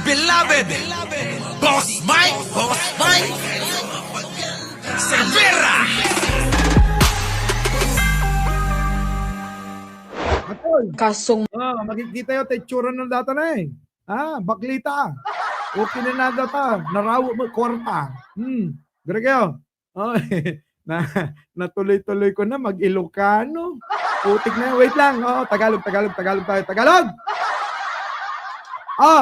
beloved Boss Mike Cervera. Atol, Kasong makikita yung textura ng data na eh. Baklita. Okay na data. Narawo mo, kwarta. Gara kayo. Oh, natuloy-tuloy ko na mag-Ilocano. Putik na. Wait lang. Tagalog tayo. Tagalog!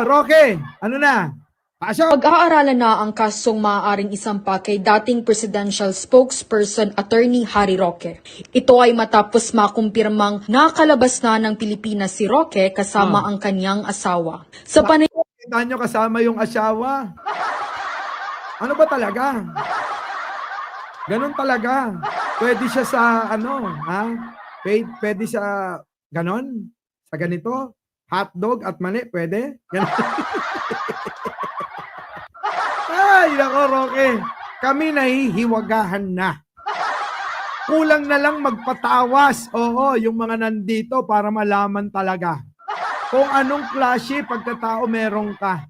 Roque. Ano na? Pasok! pag-aaralan na ang kasong maaaring isampa kay dating presidential spokesperson Attorney Harry Roque. Ito ay matapos makumpirmang nakalabas na ng Pilipinas si Roque kasama ang kanyang asawa. Sa panay Kita nyo kasama yung asawa. Ano ba talaga? Ganon talaga. Pwede siya sa Pwede sa ganon? Sa ganito? Hotdog at mani, pwede? Ganon. Ay, nako, Roque. Kami nahihiwagahan na. Kulang na lang magpatawas. Oo, yung mga nandito para malaman talaga kung anong klase pagkatao meron ka.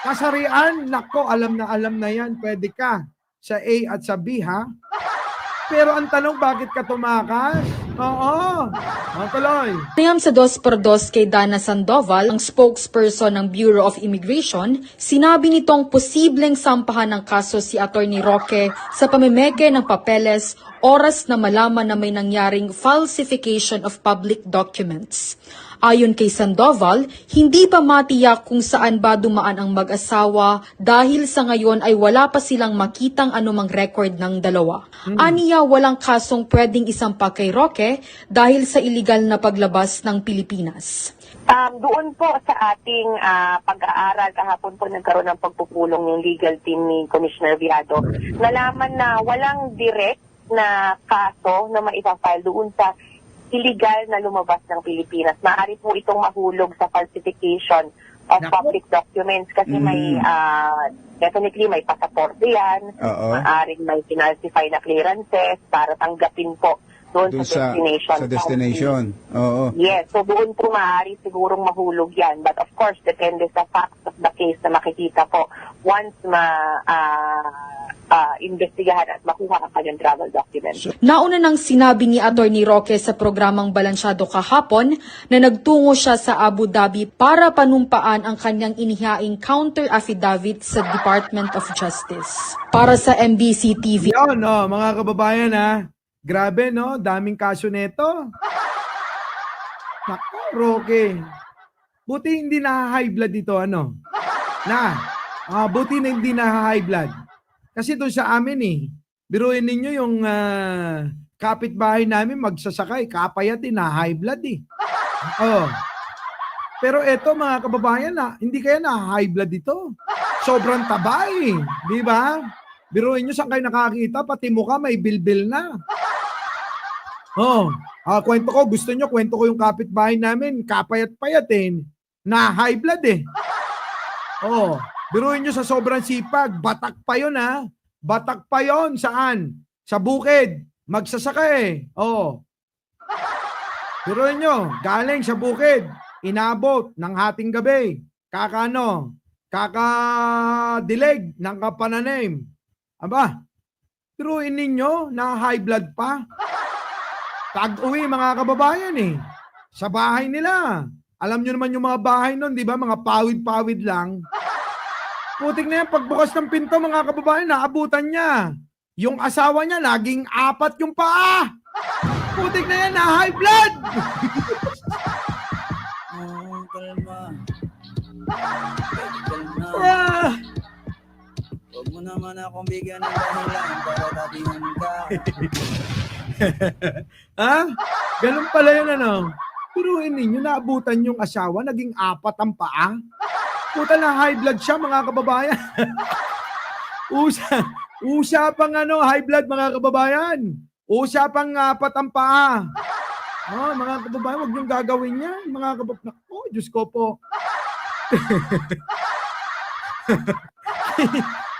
Kasarian, nako, alam na yan. Pwede ka sa A at sa B, ha? Pero ang tanong, bakit ka tumakas? Oo. Tuloy. Panayam sa 2x2 kay Dana Sandoval, ang spokesperson ng Bureau of Immigration, sinabi nitong posibleng sampahan ng kaso si Attorney Roque sa pamimeke ng papeles oras na malaman na may nangyaring falsification of public documents. Ayon kay Sandoval, hindi pa matiyak kung saan ba dumaan ang mag-asawa dahil sa ngayon ay wala pa silang makitang anumang record ng dalawa. Aniya, walang kasong pwedeng isampa kay Roque dahil sa iligal na paglabas ng Pilipinas. Doon po sa ating pag-aaral, kahapon po nagkaroon ng pagpupulong yung legal team ni Commissioner Viado. Nalaman na walang direct na kaso na maipafile doon sa illegal na lumabas ng Pilipinas. Maaari po itong mahulog sa falsification of public documents kasi may definitely may pasaporte yan. Maaaring may pinalsify na clearances para tanggapin po doon sa destination. Sa destination. Oo. Yes, so doon po maaari sigurong mahulog yan. But of course, depende sa facts of the case na makikita po once investigahan at makuha ang kanyang travel documents. Nauna nang sinabi ni Attorney Roque sa programang Balansyado kahapon na nagtungo siya sa Abu Dhabi para panumpaan ang kanyang inihaing counter affidavit sa Department of Justice. Para sa MBC TV. Yan, mga kababayan, grabe, no? Daming kaso nito. Naku, Roque. Buti hindi na-high blood dito, ano? Buti na hindi na-high blood. Kasi doon sa amin biruin ninyo yung kapitbahay namin magsasakay, kapayat na high blood Pero eto mga kababayan, hindi kaya na high blood dito. Sobrang taba di ba? Biruin nyo saan kayo nakakita, pati mukha may bilbil na. Kwento ko, gusto nyo, kwento ko yung kapitbahay namin, kapayat-payat na high blood Biruin nyo sa sobrang sipag, batak pa yun Batak pa yun, saan? Sa bukid, magsasakay Biruin nyo, galing sa bukid, inabot ng hating gabi, kakadilig ng kapananim. Aba, biruin ninyo na high blood pa. Tag-uwi mga kababayan sa bahay nila. Alam nyo naman yung mga bahay nun, di ba? Mga pawid-pawid lang. Putik na yan, pagbukas ng pinto mga kababayan, naabutan niya. Yung asawa niya, laging 4 yung paa. Putik na yan, na high blood. Kalma. Huwag mo naman akong bigyan ng dahilan para tabihan ka. Ganun pala yun, Piruin ninyo, naabutan yung asawa, naging 4 ang paa. Puta na high blood siya mga kababayan. Usapang high blood mga kababayan. Usapang 4 ang paa. Mga kababayan, huwag niyong gagawin yan. Mga kababayan, Diyos ko po.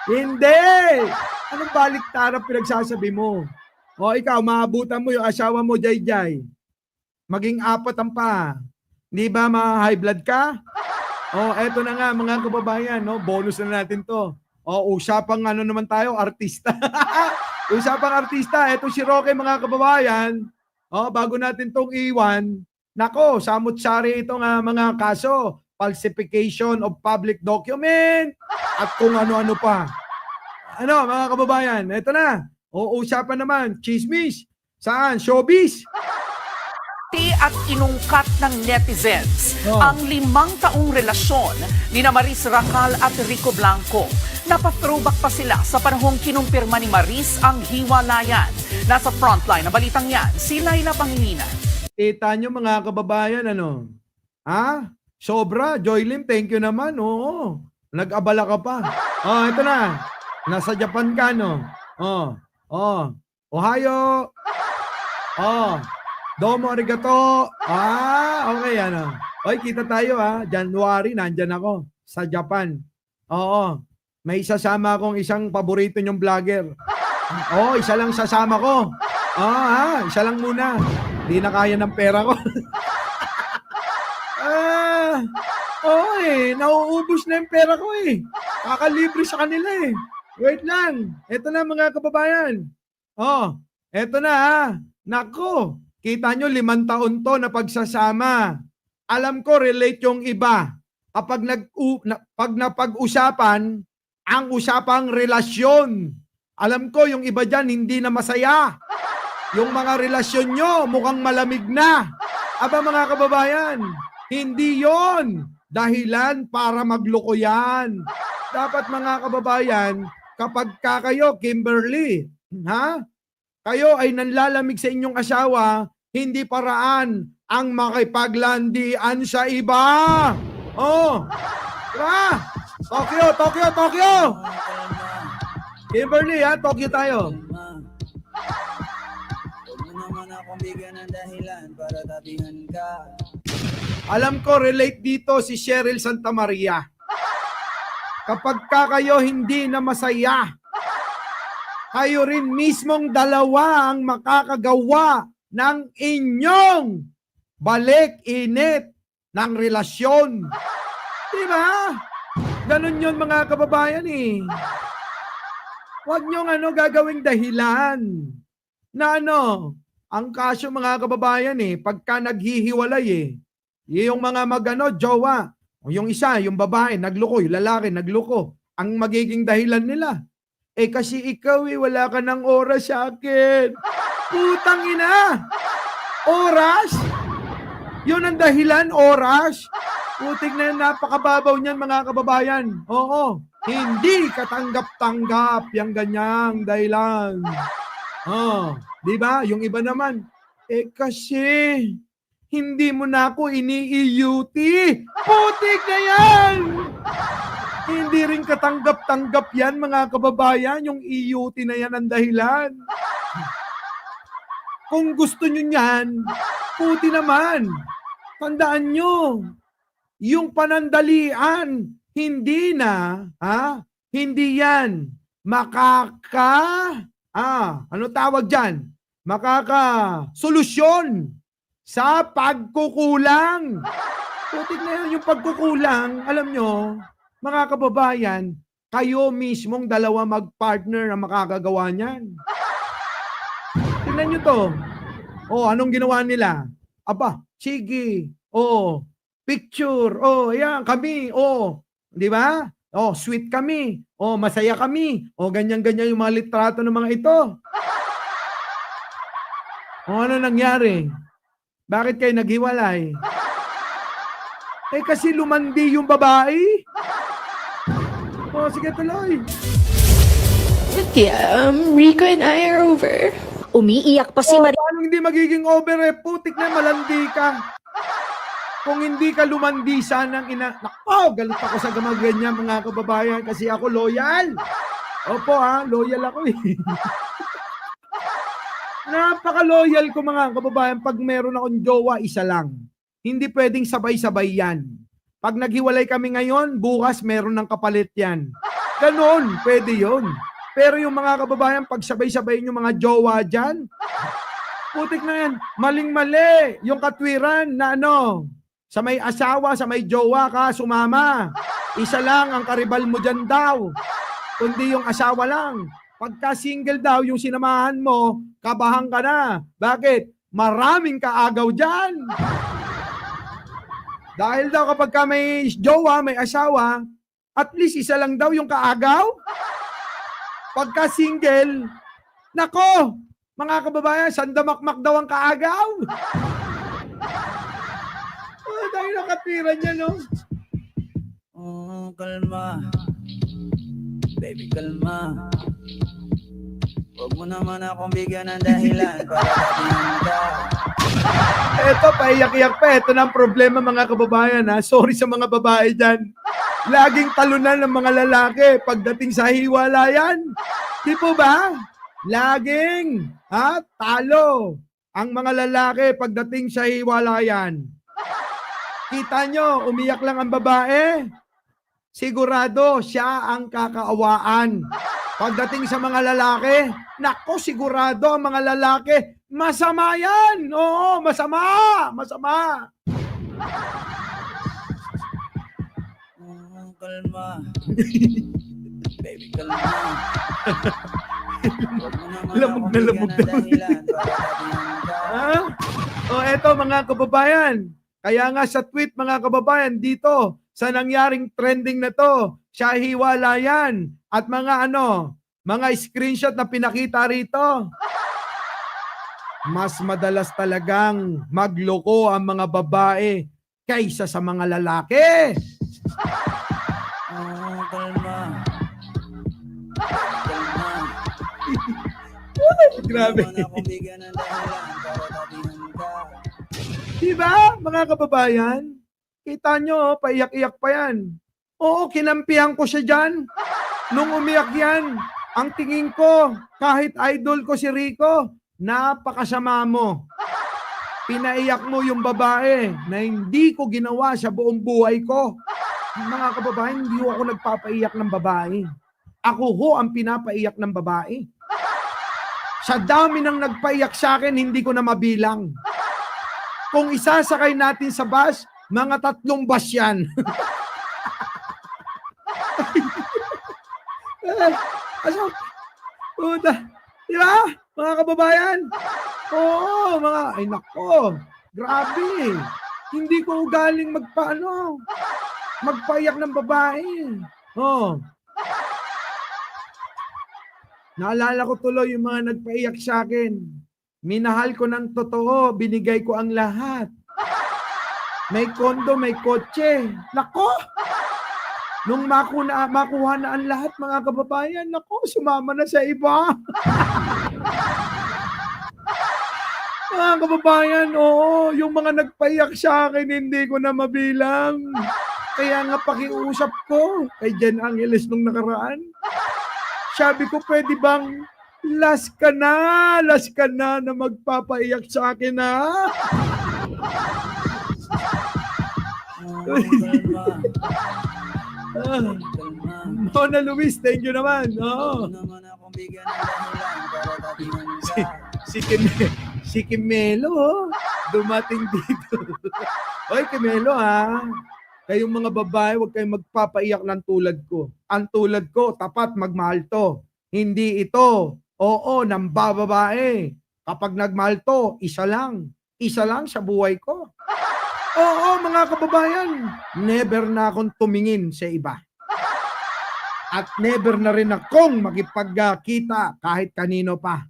Hindi! Anong baliktarang pinagsasabi mo? Ikaw, maabutan mo yung asawa mo, Jay. Maging 4 ang paa. Di ba high blood ka? Eto na nga mga kababayan, no? Bonus na natin to. Usapang ano naman tayo, artista. Usapang artista, eto si Roque mga kababayan. Bago natin tong iwan, nako, samut-sari itong mga kaso, falsification of public document, at kung ano-ano pa. Ano mga kababayan, eto na. Usapan naman, chismis. Saan? Showbiz. At inungkat ng netizens ang 5 taong relasyon ni Maris Racal at Rico Blanco. Napa-throwback pa sila sa panahong kinumpirma ni Maris ang hiwalayan. Nasa frontline na balitang yan, si Laila Pangilinan. Kita nyo mga kababayan, ano? Sobra, Joylyn, thank you naman. Oo, nag-abala ka pa. Ito na. Nasa Japan ka, no? Ohio. Domo arigato. Okay, ano. Oy, kita tayo, January, nandyan ako sa Japan. Oo. May isasama akong isang paborito niyong vlogger. Isa lang sasama ko. Isa lang muna. Hindi na kaya ng pera ko. Nauubos na yung pera ko eh. Kakalibre sa kanila eh. Wait lang. Ito na mga kababayan. Ito na Nako. Kita nyo, 5 taon to na pagsasama. Alam ko, relate yung iba. Kapag pag napag-usapan, ang usapang relasyon. Alam ko, yung iba dyan, hindi na masaya. Yung mga relasyon nyo, mukhang malamig na. Aba mga kababayan, hindi yon dahilan para magloko yan. Dapat mga kababayan, kapag kayo, Kimberly, kayo ay nanlalamig sa inyong asawa, hindi paraan ang makipaglandian sa iba. Diba? Tokyo! Kimberly, Tokyo tayo. Huwag mo naman akong bigyan ng dahilan para tabihan ka. Alam ko, relate dito si Cheryl Santa Maria. Kapag kayo hindi na masaya, kayo rin mismong dalawa ang makakagawa ng inyong balik-init ng relasyon. Diba? Ganun yun mga kababayan eh. Huwag niyong gagawing dahilan na ang kaso mga kababayan eh, pagka naghihiwalay eh, yung mga jowa, yung isa, yung babae, nagloko, yung lalaki, nagloko, ang magiging dahilan nila. Kasi ikaw wala ka ng oras sa akin. Putang ina! Oras? Yun ang dahilan, oras? Putik na yun, napakababaw niyan mga kababayan. Oo, hindi katanggap-tanggap yung ganyang dahilan. Di ba? Yung iba naman, kasi hindi mo na ako ini-EUT. Putik na yan! Hindi rin katanggap-tanggap yan mga kababayan, yung EUT na yan ang dahilan. Kung gusto nyo yan, puti naman. Tandaan nyo, yung panandalian, hindi na, hindi yan ano tawag dyan? Solusyon sa pagkukulang. Putik na yan, yung pagkukulang, alam nyo, mga kababayan, kayo mismong dalawa mag-partner na makakagawa niyan. Tingnan nyo to. Anong ginawa nila? Aba, sige. Picture. Ayan, kami. Di ba? Sweet kami. Masaya kami. Ganyan-ganyan yung mga litrato ng mga ito. Ano nangyari? Bakit kayo naghiwalay? Kasi lumandi yung babae. Sige tuloy. Yeah, Rico and I are over. Umiiyak pa si Maria. Paano hindi magiging over putik na malandi ka. Kung hindi ka lumandi sanang galit ako sa ganyan mga kababayan kasi ako loyal. Opo loyal ako eh. Napaka-loyal ko mga kababayan. Pag meron akong jowa, isa lang. Hindi pwedeng sabay-sabay yan. Pag naghiwalay kami ngayon, bukas meron ng kapalit yan. Ganon, pwede yun. Pero yung mga kababayan, pag sabay-sabay yung mga jowa dyan, putik na yan. Maling-mali yung katwiran na Sa may asawa, sa may jowa ka, sumama. Isa lang ang karibal mo dyan daw. Kundi yung asawa lang. Pagka single daw, yung sinamahan mo, kabahan ka na. Bakit? Maraming kaagaw dyan. Dahil daw kapag ka may jowa, may asawa, at least isa lang daw yung kaagaw. Pagka single, nako, mga kababayan, sandamakmak daw ang kaagaw. Oh, dahil nakatira niya, no? Oh, kalma. Baby, kalma. Huwag mo naman akong bigyan ng dahilan para sabihin ka. Eto, paiyak-iyak pa. Ito na ang problema, mga kababayan. Ha? Sorry sa mga babae dyan. Laging talunan ng mga lalaki pagdating sa hiwalayan. Di po ba? Laging talo ang mga lalaki pagdating sa hiwalayan. Kita nyo, umiyak lang ang babae. Sigurado siya ang kakaawaan. Pagdating sa mga lalaki, nako, sigurado ang mga lalaki, masama yan. Oo, masama. Masama. Oh, kalma. Baby, kalma. Huwag mo naman Lamog na akong lamog bigyan ng daw. dahilan para sabihin ka. Ha? O eto mga kababayan, kaya nga sa tweet mga kababayan dito sa nangyaring trending na to, siya hiwalayan at mga mga screenshot na pinakita rito. Mas madalas talagang magloko ang mga babae kaysa sa mga lalaki. Oh, kalma. Kalma. Grabe. Huwag mo naman akong bigyan ng dahilan para sabihin ka. Diba, mga kababayan? Kita nyo, paiyak-iyak pa yan. Oo, kinampihan ko siya dyan. Nung umiyak yan, ang tingin ko, kahit idol ko si Rico, napakasama mo. Pinaiyak mo yung babae na hindi ko ginawa sa buong buhay ko. Mga kababayan, hindi ako nagpapaiyak ng babae. Ako ho ang pinapaiyak ng babae. Sa dami ng nagpaiyak sa akin, hindi ko na mabilang. Kung isasakay natin sa bus, mga 3 bus yan. Di ba? Mga kababayan? Oo, ay nako. Grabe. Hindi ko galing magpaiyak ng babae. Oh. Naalala ko tuloy yung mga nagpaiyak sa akin. Minahal ko ng totoo, binigay ko ang lahat. May kondo, may kotse. Nako! Nung makuha na ang lahat, mga kababayan, nako, sumama na sa iba. Mga kababayan, oo, yung mga nagpaiyak sa akin, hindi ko na mabilang. Kaya nga pakiusap ko kay Jen Angeles nung nakaraan. Sabi ko, pwede bang last ka na magpapaiyak sa akin, ha? Oh, kalma. Kalma. Mona Luis, thank you naman. Oo. Huwag mo naman akong bigyan ng dahilan para sabihin ka. Si Kimelo, dumating dito. Oy, Kimelo, ha? Kayong mga babae, huwag kayong magpapaiyak ng tulad ko. Ang tulad ko, tapat, magmahal to. Hindi ito, oo, ng babae. Kapag nagmahal to, isa lang. Isa lang sa buhay ko. Oo, mga kababayan, never na akong tumingin sa iba. At never na rin akong makipagkita kahit kanino pa.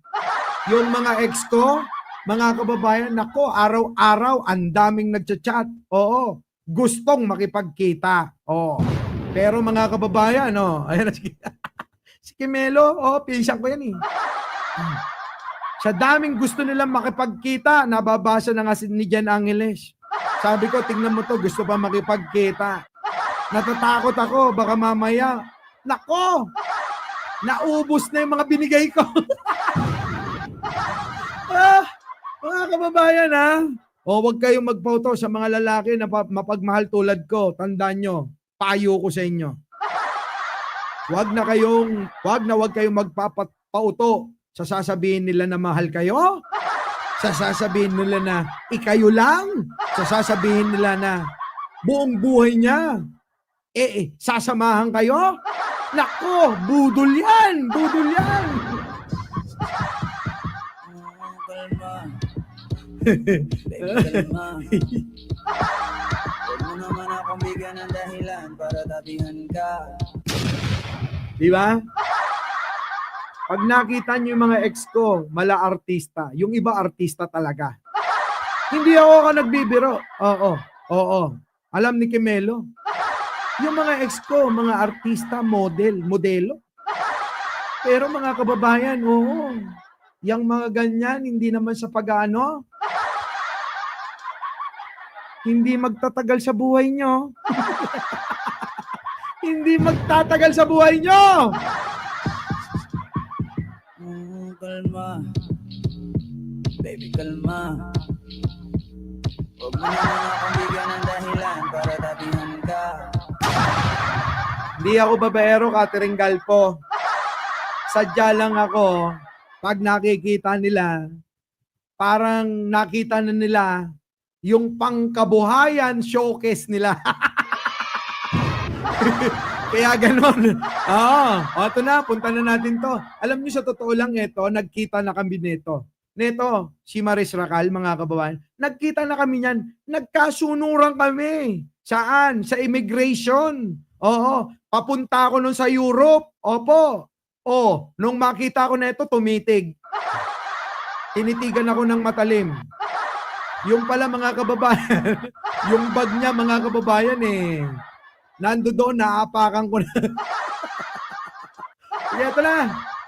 Yung mga ex ko, mga kababayan, nako, araw-araw, ang daming nagchat-chat. Oo, gustong makipagkita. Oo. Pero mga kababayan, ayan na si Kimelo, pinsan ko yan eh. Sa daming gusto nilang makipagkita, nababasa na nga ni Jen Angeles. Sabi ko, tingnan mo to, gusto pa makipagkita. Natatakot ako, baka mamaya, nako, naubos na yung mga binigay ko. Mga kababayan, huwag kayong magpauto sa mga lalaki na mapagmahal tulad ko. Tandaan nyo, payo ko sa inyo. Huwag kayong magpapauto sa sasabihin nila na mahal kayo. Sasabihin nila na, ikayo lang. Sasabihin nila na, buong buhay niya. Sasamahan kayo? Nako, budol yan! Budol yan! Kalma. Baby, kalma. Huwag mo naman akong bigyan ng dahilan para tabihan ka. Di ba? Pag nakita niyo yung mga ex ko, mala artista. Yung iba artista talaga. Hindi ako ka nagbibiro. Oo. Alam ni Kimelo. Yung mga ex ko, mga artista, modelo. Pero mga kababayan, oo. Yung mga ganyan, hindi naman sa pag-ano. Hindi magtatagal sa buhay nyo. Hindi magtatagal sa buhay nyo. Kalma. Baby, kalma. Huwag mo naman akong bigyan ng dahilan para tabihan ka. Hindi ako babaero, Catherine Galpo. Sadya lang ako, pag nakikita nila, parang nakita na nila yung pangkabuhayan showcase nila. Kaya ganon. Ito na, punta na natin to. Alam niyo sa totoo lang ito, nagkita na kami nito. Neto, si Maris Racal, mga kababayan, nagkita na kami niyan. Nagkasunuran kami. Saan? Sa immigration. Oo, papunta ako nun sa Europe. Opo. Nung makita ko na ito, tumitig. Tinitigan ako ng matalim. Yung pala mga kababayan, yung bag niya mga kababayan nando doon, naapakan ko na. Ito na.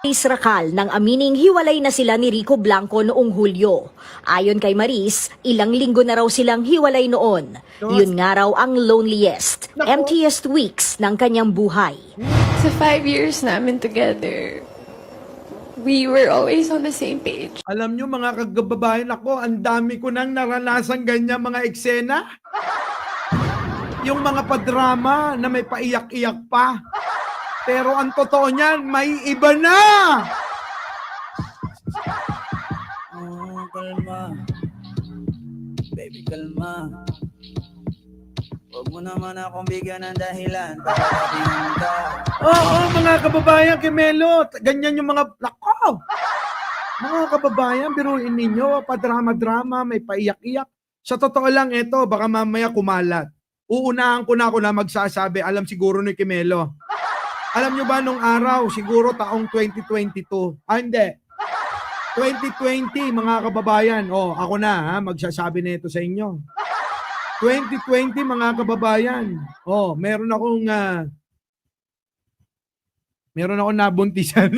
Maris Racal nang amining hiwalay na sila ni Rico Blanco noong Hulyo. Ayon kay Maris, ilang linggo na raw silang hiwalay noon. Yun nga raw ang loneliest, emptiest weeks ng kanyang buhay. Sa 5 years namin together, we were always on the same page. Alam nyo mga kagababayan ako, ang dami ko nang naranasan ganyan mga eksena. Yung mga padrama na may paiyak-iyak pa. Pero ang totoo niyan, may iba na! Kalma. Baby, kalma. Huwag mo naman akong bigyan ng dahilan para tabihan ka. Oo, mga kababayan, Kimelo, ganyan yung mga, nako! Mga kababayan, biruin ninyo, padrama-drama, may paiyak-iyak. Sa totoo lang ito, baka mamaya kumalat. Uunahan ko na magsasabi, alam siguro ni Kimelo. Alam nyo ba nung araw, siguro taong 2022, hindi, 2020 mga kababayan, ako na magsasabi na ito sa inyo. 2020 mga kababayan, meron akong nabuntisan.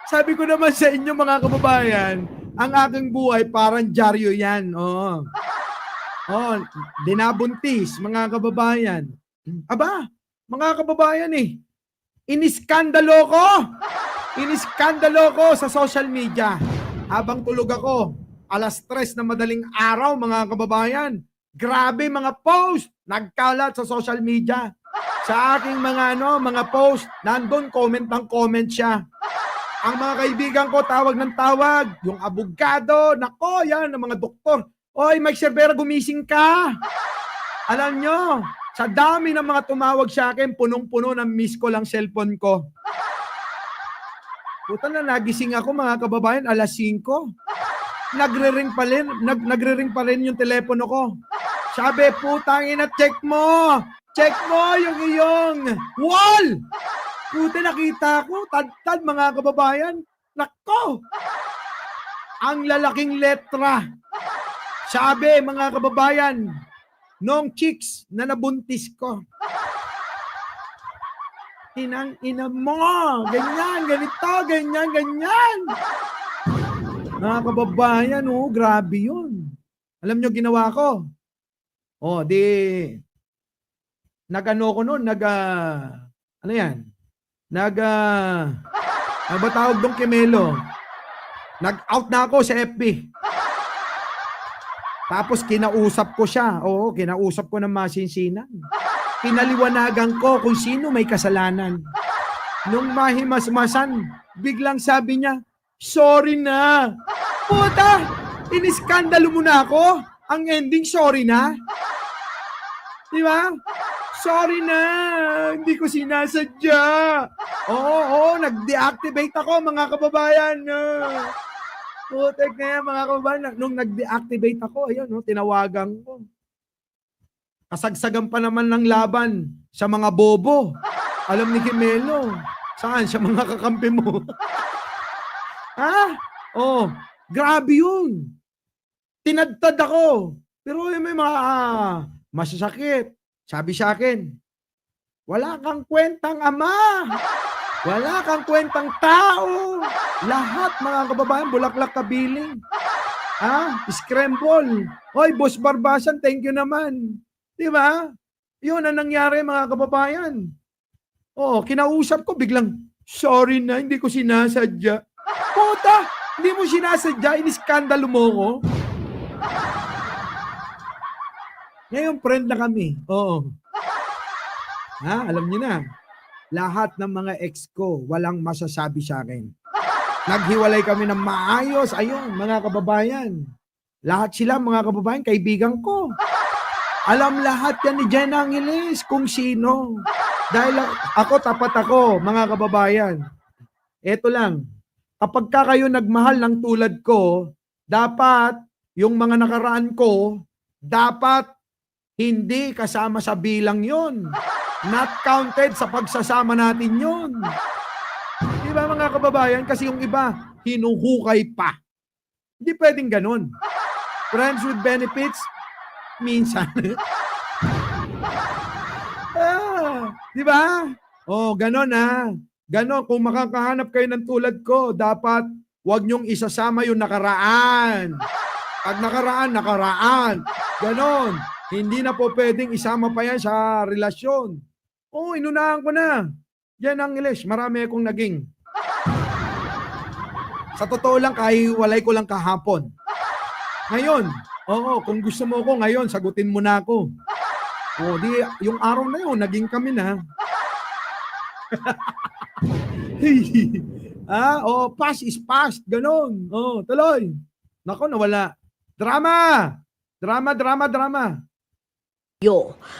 Sabi ko naman sa inyo mga kababayan, ang aking buhay parang dyaryo yan. Dinabuntis mga kababayan. Aba, mga kababayan iniskandalo ko sa social media. Habang tulog ako, 3:00 na madaling araw mga kababayan. Grabe mga post, nagkalat sa social media. Sa aking mga post, nandun comment siya. Ang mga kaibigan ko tawag ng tawag, yung abogado, nako yan, ang mga doktor. Oy, Mike Cervera, gumising ka. Alam nyo, sa dami ng mga tumawag sa akin, punong-puno ng miss ko lang cellphone ko. Puta na, nagising ako mga kababayan, 5:00. Nagre-ring pa rin yung telepono ko. Sabi, putangin na, check mo yung iyong wall. Puta, nakita ko, tad mga kababayan. Nako, ang lalaking letra. Sabi, mga kababayan, nung chicks na nabuntis ko. Inang ina mo, ganyan, ganito, ganyan. Mga kababayan, grabe yun. Alam nyo, ginawa ko. Nag-ano ko nun, ano yan? Ano ba tawag doon, Kimelo? Nag-out na ako sa FB. Tapos kinausap ko siya. Kinausap ko ng masinsinan. Pinaliwanagan ko kung sino may kasalanan. Nung mahimasmasan, biglang sabi niya, sorry na. Puta, iniskandalo mo na ako. Ang ending, sorry na. Di ba? Sorry na, hindi ko sinasadya. Oo, nag-deactivate ako mga kababayan. Putek na yan mga kababayan. Nung nag-deactivate ako, ayun, no, tinawagan ko. Kasagsagan pa naman ng laban sa mga bobo. Alam ni Kimelo. Saan? Sa mga kakampi mo. Ha? Oh, grabe yun. Tinadtad ako. Pero may mga masasakit. Sabi sa akin, wala kang kwentang ama. Wala kang kwentang tao. Lahat mga kababayan, bulaklak kabiling. Scramble. Hoy, Boss Barbasan, thank you naman. Di ba? Yun ang nangyari mga kababayan. Kinausap ko biglang, sorry na, hindi ko sinasadya. Puta, hindi mo sinasadya, iniskandalo mo ko. Ngayon, friend na kami. Oo. Alam niyo na. Lahat ng mga ex ko, walang masasabi sa akin. Naghiwalay kami ng maayos. Ayun, mga kababayan. Lahat sila, mga kababayan, kaibigan ko. Alam lahat yan ni Jen Angeles kung sino. Dahil ako, tapat ako, mga kababayan. Eto lang. Kapag kayo nagmahal ng tulad ko, dapat yung mga nakaraan ko, dapat hindi kasama sa bilang yon. Not counted sa pagsasama natin yon. Di ba mga kababayan? Kasi yung iba, hinuhukay pa. Hindi pwedeng ganun. Friends with benefits, minsan. Di ba? Ganon Ganon. Kung makakahanap kayo ng tulad ko, dapat wag nyong isasama yung nakaraan. Pag nakaraan. Ganon. Hindi na po pwedeng isama pa yan sa relasyon. Inunahan ko na. Yan ang English. Marami akong naging. Sa totoo lang, kahiwalay ko lang kahapon. Ngayon, kung gusto mo ko ngayon, sagutin mo na ako. Yung araw na yun, naging kami na. Past is past. Ganon. Tuloy. Nako, nawala. Drama.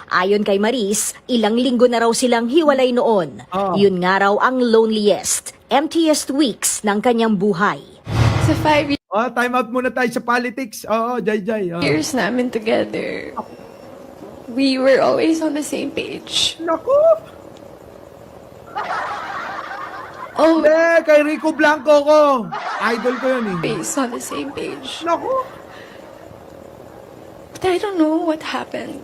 Ayon kay Maris, ilang linggo na raw silang hiwalay noon. Yun nga raw ang loneliest, emptiest weeks ng kanyang buhay. Sa 5 Time out muna tayo sa politics. Jay. years namin together, we were always on the same page. Naku! Always Kay Rico Blanco ko. Idol ko yun on the same page. Naku! But I don't know what happened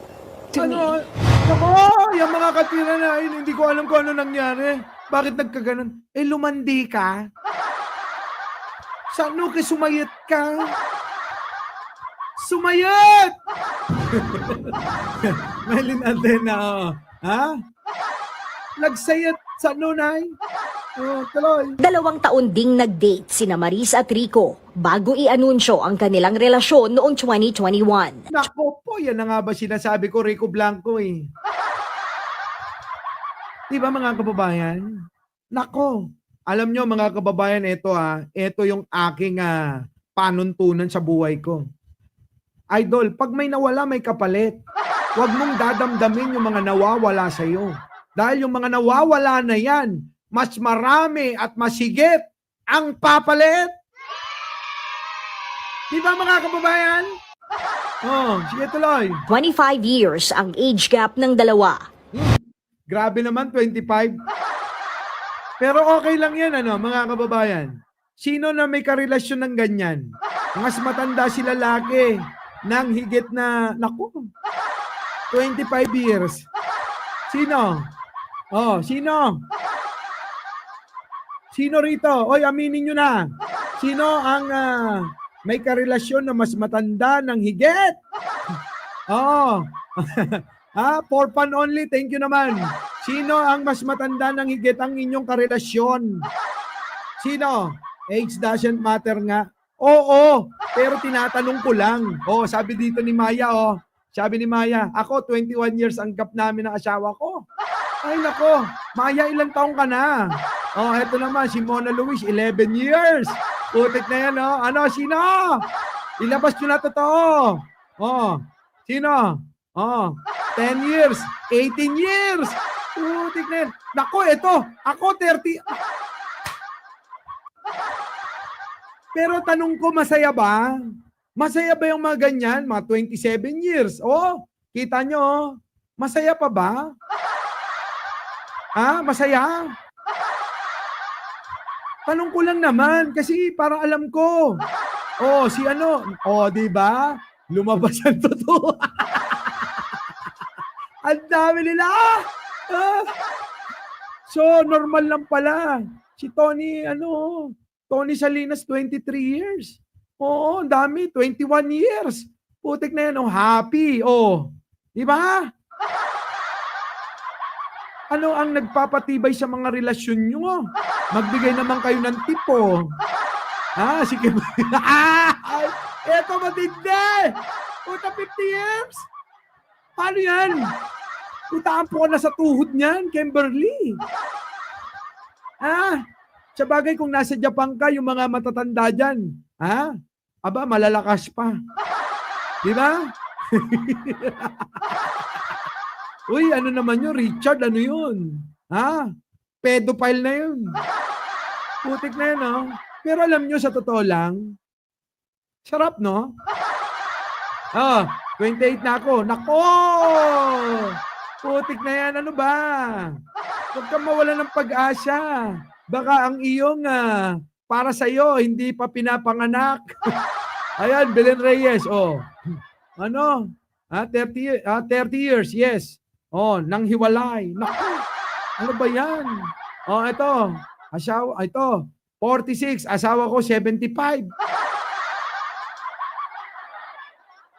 to me. Naku! Yung mga katira na hindi ko alam kung ano nangyari. Bakit nagkaganon? Lumandi ka? Saan ka sumayat ka? Sumayat! Maylin Antena, Nagsayat sa nunay? Tuloy. 2 taon ding nag-date sina Maris at Rico bago i-anunsyo ang kanilang relasyon noong 2021. Nako po, yan na nga ba sinasabi ko, Rico Blanco Di ba mga kababayan? Nako, alam nyo mga kababayan, ito yung aking panuntunan sa buhay ko. Idol, pag may nawala, may kapalit. Huwag mong dadamdamin yung mga nawawala sa'yo. Dahil yung mga nawawala na yan, mas marami at masigit ang papalit. Di ba mga kababayan? Sige tuloy. 25 years ang age gap ng dalawa. Grabe naman, 25. Pero okay lang yan, mga kababayan. Sino na may karelasyon ng ganyan? Mas matanda si lalaki ng higit na, 25 years. Sino? Sino? Sino rito? Aminin nyo na. Sino ang may karelasyon na mas matanda ng higit? For fun only, thank you naman. Sino ang mas matanda ng higit ang inyong karelasyon? Sino? Age doesn't matter nga. Oo, pero tinatanong ko lang. Sabi dito ni Maya, sabi ni Maya, ako 21 years ang gap namin ng asawa ko. Ay nako, Maya, ilang taong ka na? Eto naman, si Mona Luis, 11 years. Putik na yan, oh. Ano, sino? Ilabas nyo na totoo. Oh, sino? Oh, 10 years, 18 years. Putik na yan. Naku, ito. Ako, 30. Pero tanong ko, masaya ba? Masaya ba yung mga ganyan? Mga 27 years. Oh, kita nyo, oh. Masaya pa ba? Ha? Masaya? Tanong ko lang naman kasi para alam ko. Oh, si ano? Oh, di ba? Lumabas ang totoo. Ang dami nila. Ah. So, normal lang pala. Si Tony, Tony Salinas, 23 years. Oo, ang dami. 21 years. Putik na yan. Oh, happy. Oh, di ba? Ano ang nagpapatibay sa mga relasyon nyo? Magbigay naman kayo ng tipo. Ah, sige. Eto matindi. Puta, 50 years. Paano yan? Putaan po na sa tuhod niyan, Kimberly. Ah, sa bagay kung nasa Japan ka, yung mga matatanda dyan. Ha? Aba, malalakas pa. Di ba? Uy, ano naman yun, Richard? Ano yun? Ha? Pedophile na yun. Putik na yun, no? Pero alam nyo, sa totoo lang, sarap, no? Ah, 28 na ako. Nako! Putik na yan, ano ba? Huwag kang mawala ng pag-asa. Baka ang iyong para sa'yo, hindi pa pinapanganak. Ayan, Belen Reyes, oh. Ano? 30 years, yes. Oh, nang hiwalay. Naku, ano ba yan? Oh, ito. Asawa, ito. 46, asawa ko 75.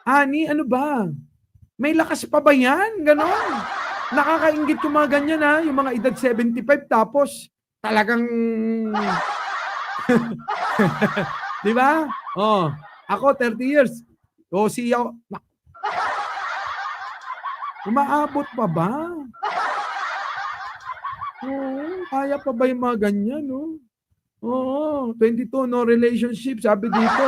Ani, ano ba? May lakas pa ba yan? Ganon. Nakakaingit yung mga ganyan, ha? Yung mga edad 75, tapos talagang... Di ba? Oh, ako 30 years. O siya... Umaabot pa ba? Oo, kaya pa ba yung mga ganyan, no? Oo, 22, no relationship, sabi dito.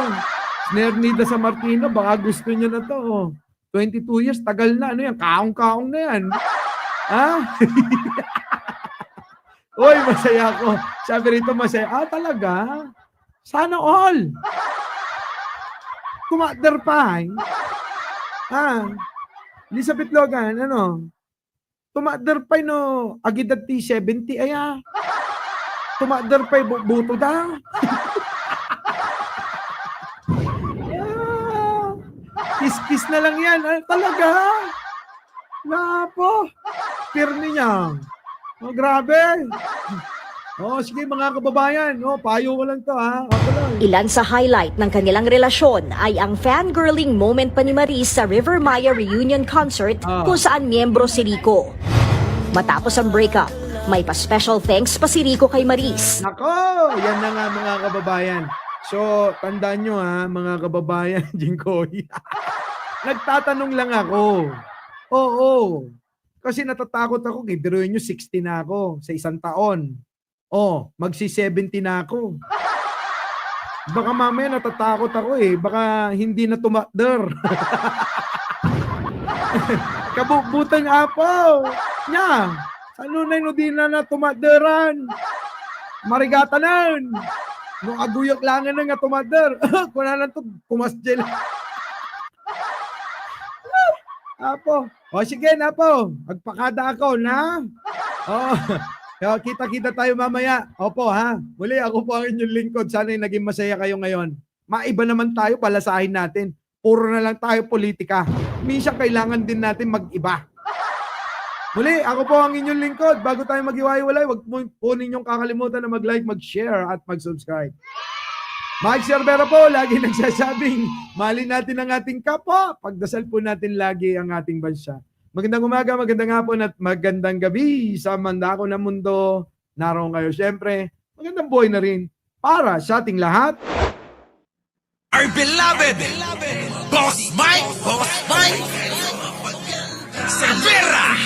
Nernida sa Martino, baka gusto niya na to. Oh. 22 years, tagal na. Ano yan? Kaong-kaong na yan. Ha? Uy, masaya ako. Sabi rito, masaya. Ah, talaga? Sana all. Kumader pa, eh. Ah, Elizabeth Logan, ano? Tumader pa no, agidad T70, aya. Tumader pa buto da. Kiss-kiss na lang yan. Ay, talaga? Napo. Pirmi niya. Oh, grabe. Oh, sige mga kababayan. Oh, payo ko lang to, ha. Ako lang. Ilan sa highlight ng kanilang relasyon ay ang fangirling moment pa ni Maris sa River Maya reunion concert kung saan miyembro si Rico. Matapos ang breakup, may pa-special thanks pa si Rico kay Maris. Nako, yan na nga mga kababayan. So, tandaan nyo ha, mga kababayan, Jinkoy. Nagtatanong lang ako. Oo. Kasi natatakot ako, biruin nyo, 60 na ako sa isang taon. Oh, magsi-70 na ako. Baka mamaya natatakot ako eh. Baka hindi na tumakder. Kabubutan apo. Nya. Ano na yun, di na tumakderan. Marigata na. Nung aguyak lang na nga tumakder. Kuna lang to, kumasjel. Apo. O sige na po. Magpakada ako na. Oh. Kita-kita tayo mamaya. Opo ha. Muli ako po ang inyong lingkod. Sana naging masaya kayo ngayon. Maiba naman tayo, palasahin natin. Puro na lang tayo politika. Minsan kailangan din natin mag-iba. Muli, ako po ang inyong lingkod. Bago tayo mag-iwalay, huwag po ninyong kakalimutan na mag-like, mag-share at mag-subscribe. Mike Cervera po, lagi nagsasabing, mahalin natin ang ating kapwa. Pagdasal po natin lagi ang ating bansa. Magandang umaga, magandang hapon at magandang gabi sa mandako ng mundo. Naroon kayo. Siyempre, magandang buhay na rin para sa ating lahat. Our beloved Boss Mike Cervera.